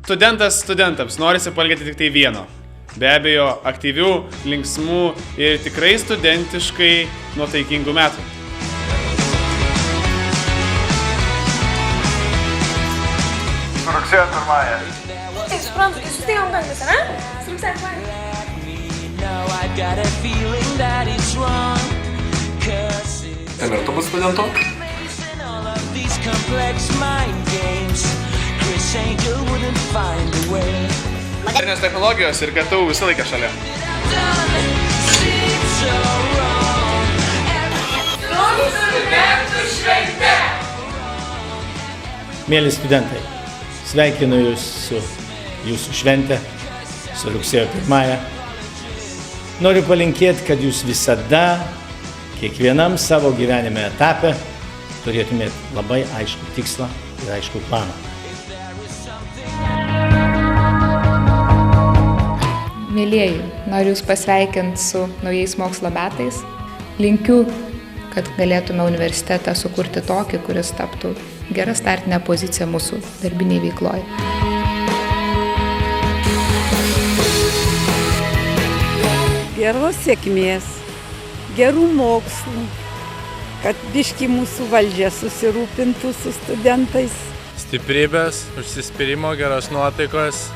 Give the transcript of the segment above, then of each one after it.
Studentas studentams norisi palinkėti tik tai vieno. Be abejo, aktyvių, linksmų ir tikrai studentiškai nuotaikingų metų. Su rugsėjo 1. Taip, suprantu, tai susitikom gatvėse, ne? Su rugsėjo 1. Ten ir tu bus studentu? Modernės technologijos ir kad tu visą laiką šalia. Mėly studentai, sveikinu Jūs su Jūsų švente, su rugsėjo 1. Noriu palinkėti, kad Jūs visada, kiekvienam savo gyvenime etape, turėtumėt labai aiškų tikslą ir aiškų planą. Mėlieji, noriu Jūs pasveikinti su naujais mokslo metais. Linkiu, kad galėtume universitetą sukurti tokį, kuris taptų gera startinė pozicija mūsų darbiniai veikloje. Geros sėkmės, gerų mokslų, kad biškį mūsų valdžia susirūpintų su studentais. Stiprybės, užsispyrimo, geros nuotaikos,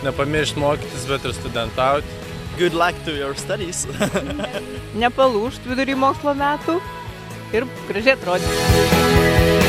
nepamiršti mokytis, bet ir studentauti. Good luck to your studies. Nepalūžt vidury mokslo metų ir gražiai atrodyti.